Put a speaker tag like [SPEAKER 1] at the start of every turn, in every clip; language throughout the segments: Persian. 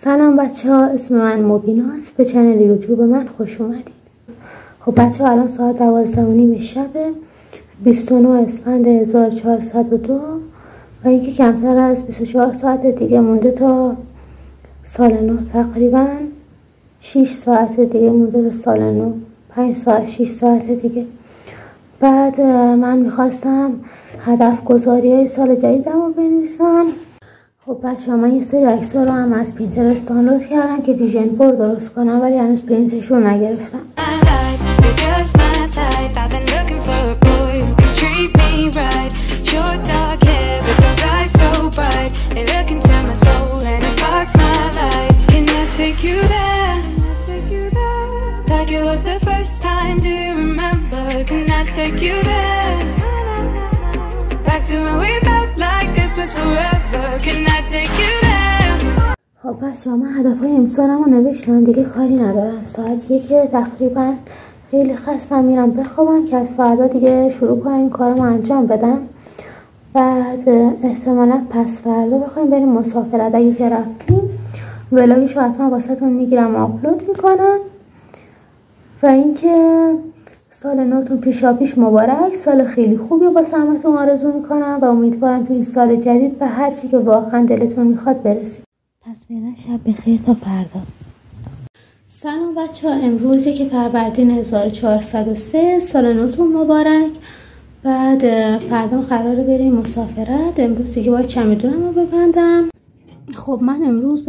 [SPEAKER 1] سلام بچه ها، اسم من مبیناست. به چنل یوتیوب من خوش اومدید. خب بچه ها، الان ساعت 12:30 شب 29 اسفند 1402 و اینکه کمتر از 24 ساعت دیگه مونده تا سال نو. تقریبا 6 ساعت دیگه مونده تا سال نو، 5 ساعت 6 ساعت دیگه. بعد من میخواستم هدف گذاری های سال جدیدم رو بنویسم. خب بچه ها، من یه سری عکس رو هم از پینترست دانلود کردم که ویژن بورد درست کنم، ولی هنوز پرینتش رو نگرفتم. خب بچه ها، من هدفهای امسالم رو نوشتم، دیگه کاری ندارم. ساعت 1 تقریبا خیلی خستم، میرم بخوابم که از فردا دیگه شروع کنم این کارم رو انجام بدم. بعد احتمالا پس فردا بخوایم بریم مسافرت. اگه که رفتیم ولاگش رو حتما واسهتون میگیرم و آپلود میکنم. و اینکه سال نوتون پیشاپیش مبارک، سال خیلی خوبی واسه همتون آرزو میکنم و امیدوارم تو این سال جدید به هر چی که واقعا دلتون میخواد برسید. پس فعلا شب بخیر تا فردا. سلام بچه ها، امروز که فروردین 1403، سال نوتون مبارک. بعد فردا قراره بریم مسافرت. امروز دیگه باید چمدونم رو ببندم. خب من امروز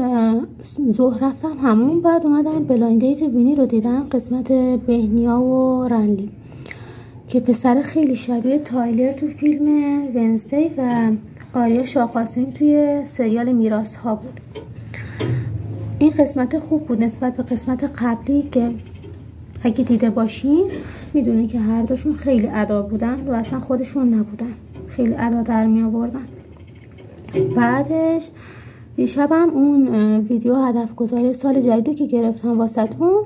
[SPEAKER 1] ظهر رفتم همون، بعد اومدم بلایند دیت وینی رو دیدم، قسمت بهنیا و رنلی که پسر خیلی شبیه تایلر تو فیلم ونزدی و آریا شاهقاسمی توی سریال میراث ها بود. این قسمت خوب بود نسبت به قسمت قبلی که اگه دیده باشین میدونین که هر دوشون خیلی ادا بودن و اصلا خودشون نبودن، خیلی ادا در می آوردن. بعدش دیشبم اون ویدیو هدف گذاری سال جدیدو که گرفتم واسهتون،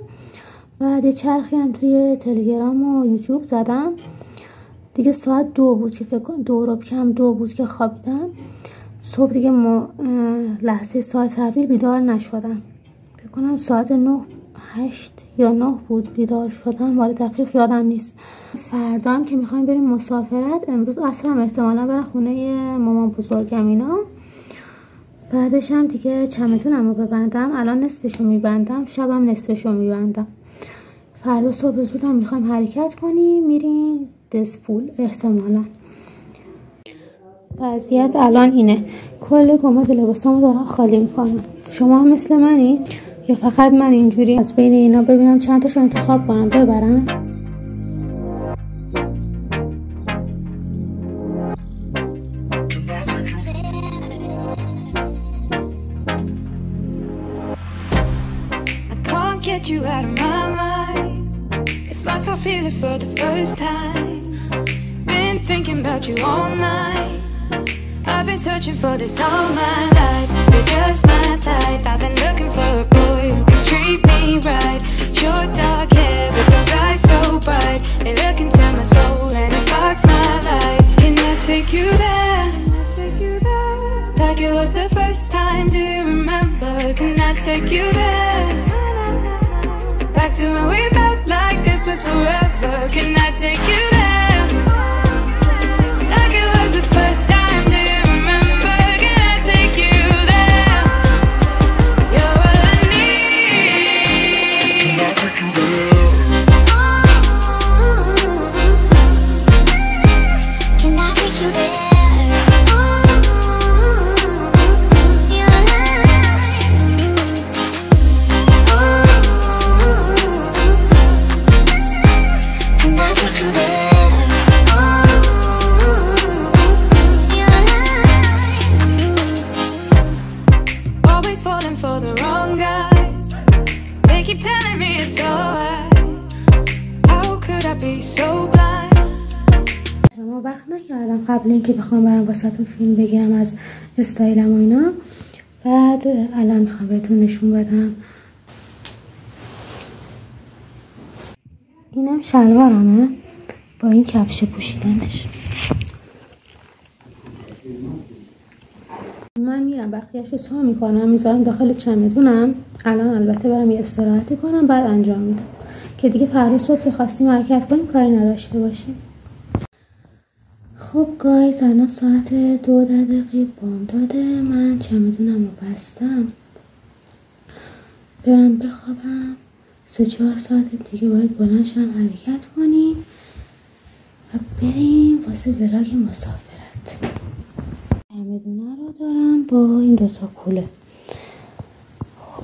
[SPEAKER 1] بعد چرخی هم توی تلگرام و یوتیوب زدم دیگه. ساعت 2 بود که فکر کنم 2 بود که خوابیدم. صبح دیگه لحظه ساعت تحویل بیدار نشدم. فکر کنم ساعت 8 یا 9 بود بیدار شدم، ولی دقیق یادم نیست. فردا هم که میخوایم بریم مسافرت، امروز اصلا احتمالا برم خونه مامان بزرگم اینا. بعدش هم دیگه چمدونم رو ببندم. الان نصفشو میبندم، شبم نصفشو میبندم. فردا صبح زود هم میخوایم حرکت کنیم، میریم دسفول احتمالا. وضعیت الان اینه، کل کمد لباسامو دارم خالی میکنم. شما هم مثل منی یا فقط من اینجوری؟ از بین اینا ببینم چند تاشو انتخاب کنم ببرم.
[SPEAKER 2] Get you out of my mind. It's like I feel it for the first time. Been thinking about you all night. I've been searching for this all my life. You're just my type. I've been looking for a boy who can treat me right. Your dark hair with those eyes so bright, they look into my soul and it sparks my life. Can I take you there? Like it was the first time. Do you remember? Can I take you there? Back to when we felt like this was forever. Can I take you there? Like it was the first time. Do you remember? Can I take you there? You're all I need. Can I take you there? Can I take you there?
[SPEAKER 1] شما وقت نکردم قبل اینکه بخوام برام واسهتون فیلم بگیرم از استایلم و اینا. بعد الان میخوام بهتون نشون بدم. اینم شلوارمه با این کفش پوشیدنش. من دارم میرم بقیه‌شو تا میکنم میذارم داخل چمدونم. الان البته برم یه استراحتی کنم بعد انجام میدم که دیگه فردا صبح که خواستیم حرکت کنیم کاری نداشته باشیم. خب گایز الان ساعت 2 دقیقه بامداده. من چمدونم رو بستم برم بخوابم. 3-4 ساعت دیگه باید بلند شم حرکت کنیم و بریم واسه ولاگ مسافرت. چمدونه رو دارم با این دوتا کوله. خب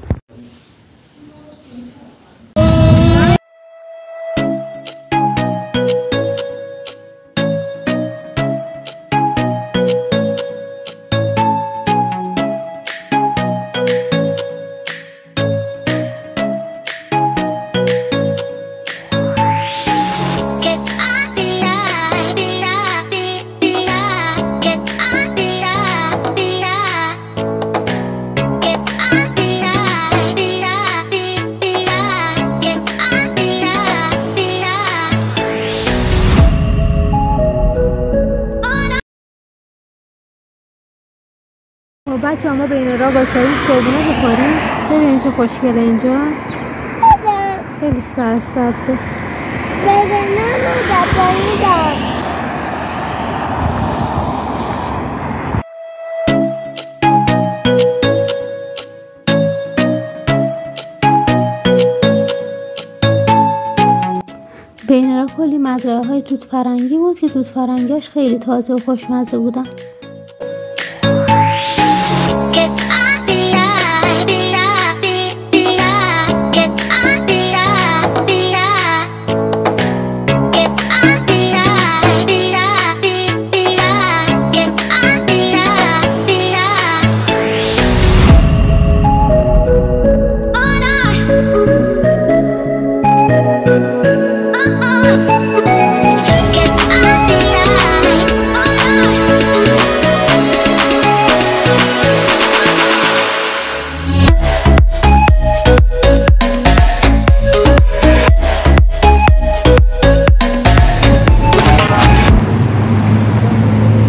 [SPEAKER 1] بچه ما بین راه واساییم صبحونه بخوریم. ببینید چه خوشگله اینجا. خیلی سرسبزه. بین راه کلی مزرعه های توت فرنگی بود که توت فرنگیاش خیلی تازه و خوشمزه بودن.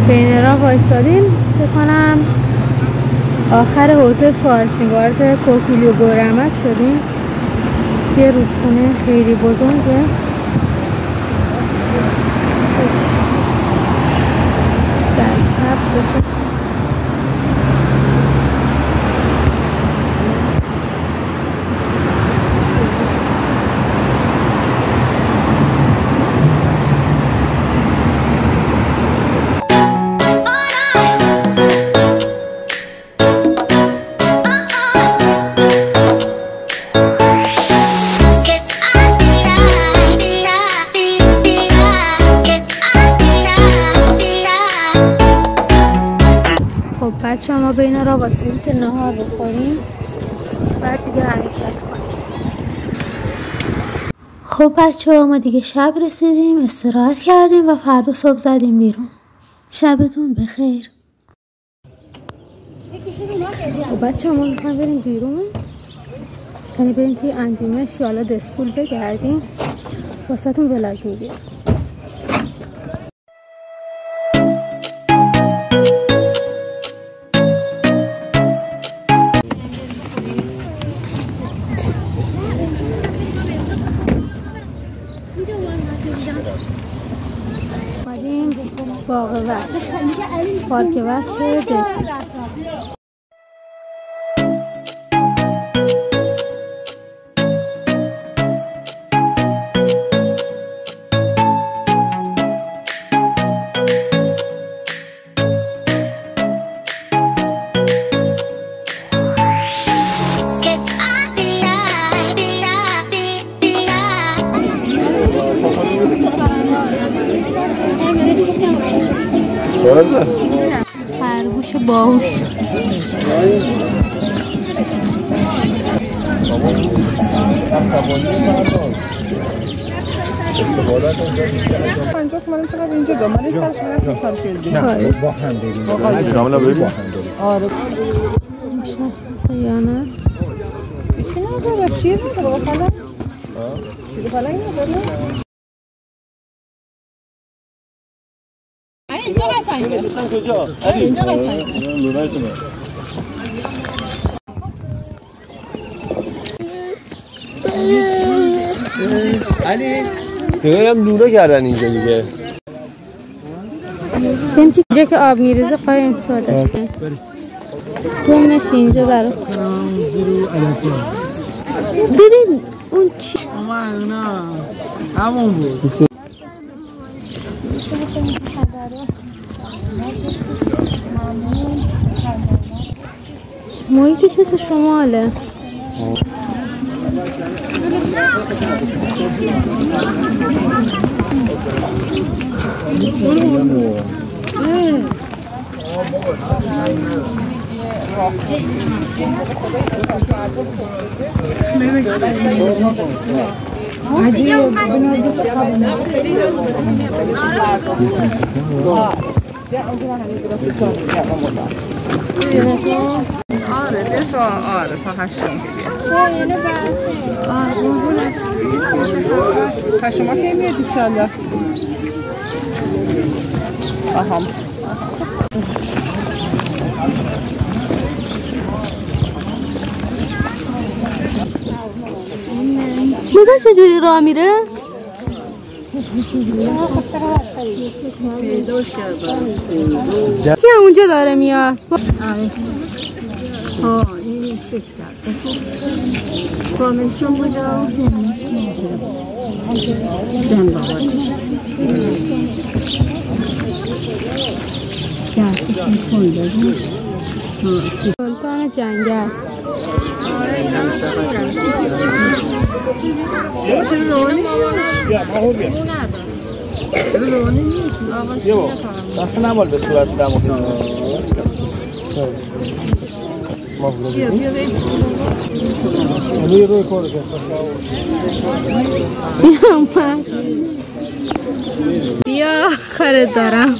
[SPEAKER 1] بین راه وایسادیم بکنم آخر حوزه فارسنگارد کوکیلی و برحمت شدیم. یه رودخونه خیلی بزرگه. سرسبزه. بچه ما بین را واسیم که نهار بخوریم بعد دیگه حرکت کنیم. خب بچه ما دیگه شب رسیدیم استراحت کردیم و فردا صبح زدیم بیرون. شبتون بخیر. خب بچه ما میخوایم بریم بیرون، یعنی بریم توی انجمن شیالا دسکول بگردیم. واسه تون ولاگ میگیرم. باغ وحش پارک وحش دسکول. خرگوش باهوش. آره مشخصه یا نه؟ چی نداره؟ چی نداره؟ اینجا قشنگه. اینجا قشنگه.
[SPEAKER 3] علی دیگه هم لوله کردن اینجا دیگه.
[SPEAKER 1] اینجا که آب میریزه قایم شده. گم نشی اینجا برای ببین اون چی؟
[SPEAKER 4] نه همون بود.
[SPEAKER 1] محیطش مثل شماله.
[SPEAKER 4] آره تا 8 شما که میاد انشالله. آها
[SPEAKER 1] نگاه چجوری راه میره؟ کی اونجا داره میاد؟
[SPEAKER 5] این فکر کرد کاملشون بودا زن بابا
[SPEAKER 1] سلطان جنگل
[SPEAKER 3] اصلا نبال به صورت دمو
[SPEAKER 1] بیا کارت دارم.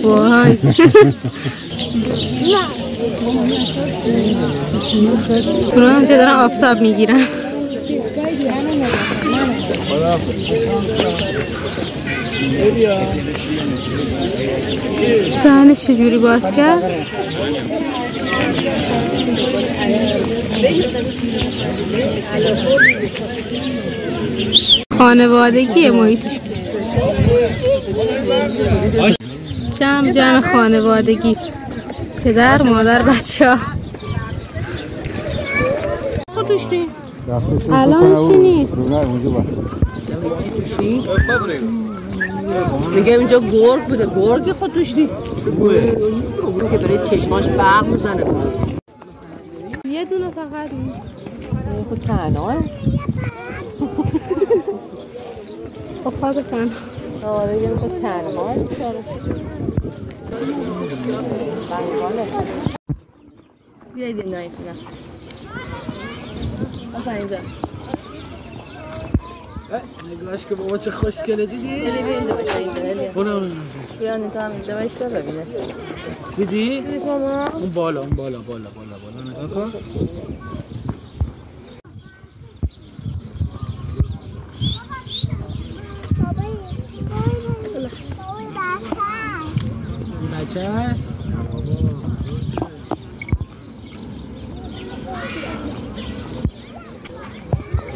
[SPEAKER 1] وای برام چه دارم آفتاب میگیرم. دهنش چجوری باز کرد؟ خانوادگی محیطش جمع خانوادگی، پدر مادر بچه ها. خودش دی الان چی نیست
[SPEAKER 5] میگه اینجا گرگ بوده، گرگ خود توش دی که برای چشماش برق میزنه.
[SPEAKER 1] یه دونه فقط
[SPEAKER 5] خود تنها
[SPEAKER 1] خب خواب تنها.
[SPEAKER 5] آره یه خود تنها بیایید این نایسینا اصلا اینجا
[SPEAKER 4] نگاهش که بابا چه خوشگله دیدیش؟
[SPEAKER 5] بیا اینجا بایستا اینجا بیا تو هم اینجا بایستا ببینه.
[SPEAKER 4] دیدی؟
[SPEAKER 5] دیدیش ماما؟
[SPEAKER 4] اون بالا نگاه کن. بچه هست؟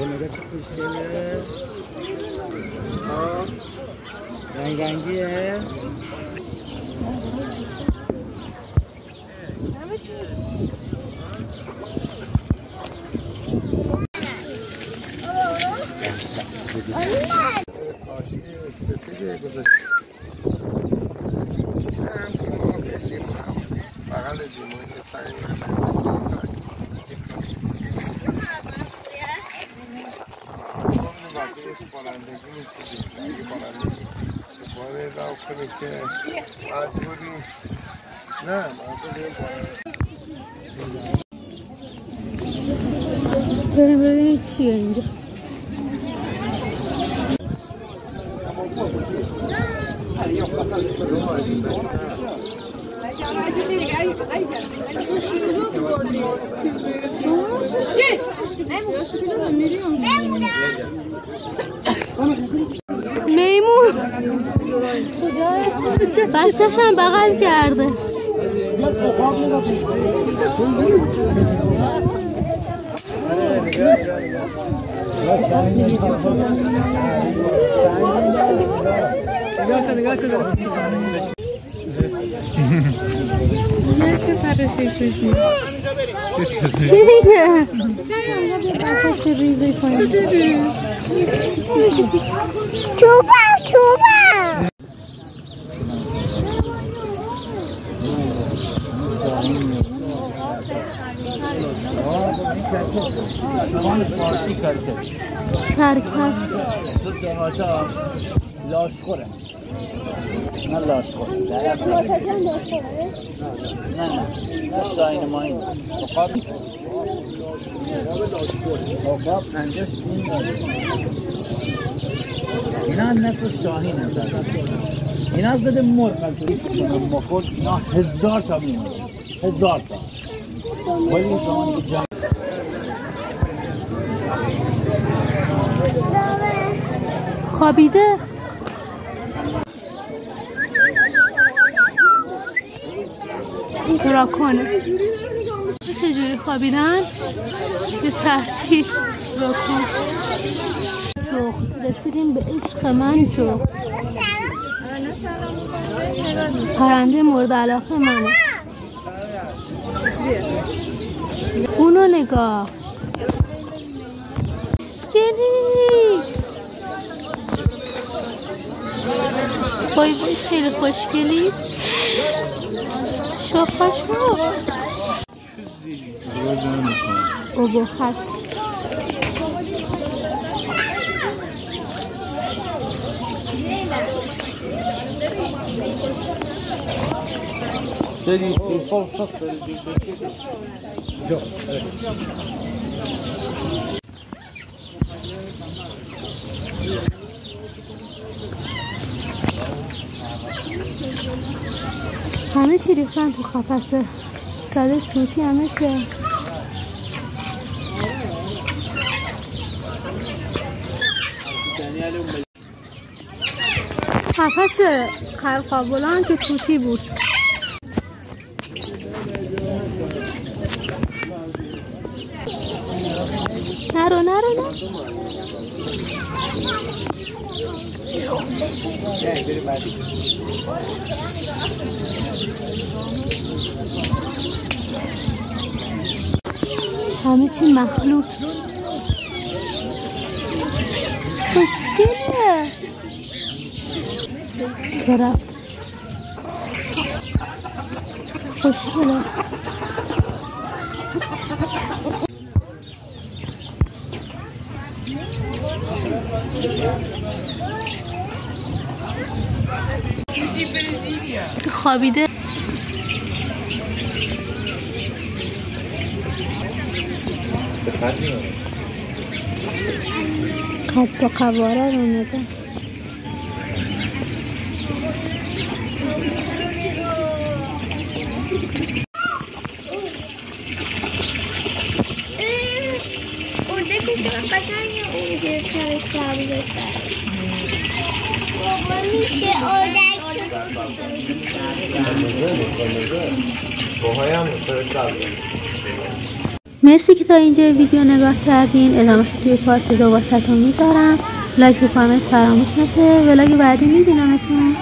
[SPEAKER 4] نگاه چه خوشگله. رنگیه.
[SPEAKER 1] بریم ببینیم چیه اینجا. میمون بچه‌ش هم بغل کرده. چی میگه؟ چوبم کرکس
[SPEAKER 4] لاشخوره نه لاشخوره نه شاین ماین بخواب پنجش این داره اینا نفس شاهین هم داره اینا از داده مرد قلطوری کنم مخور اینا 1000 تا میمونه 1000 تا ولی زمانی که جمع
[SPEAKER 1] خوابیده راکونه چجوری خوابیدن؟ به ترتیب راکون جغد رسیدیم به عشق من جغد پرنده مورد علاقه منه اونو نگاه گلی بای بای خیلی خوشگلی شاخش رو او با خط همه چی ریختن تو قفسه زده توتی همه شه قفس قرقابلان که توتی بود نرو همه چی مخلوط خوشگله که رفت خوشگله خوابیده قد و قواره رو نگاه
[SPEAKER 6] اونده کشم قشنگه اونده سر سبز سر بابا میشه اردک
[SPEAKER 1] مرسی که تا اینجا ویدیو نگاه کردین. ادامه‌شو توی پارت 2 واسهتون میذارم. لایک و کامنت فراموش نکنه. ولاگ بعدی میبینمتون.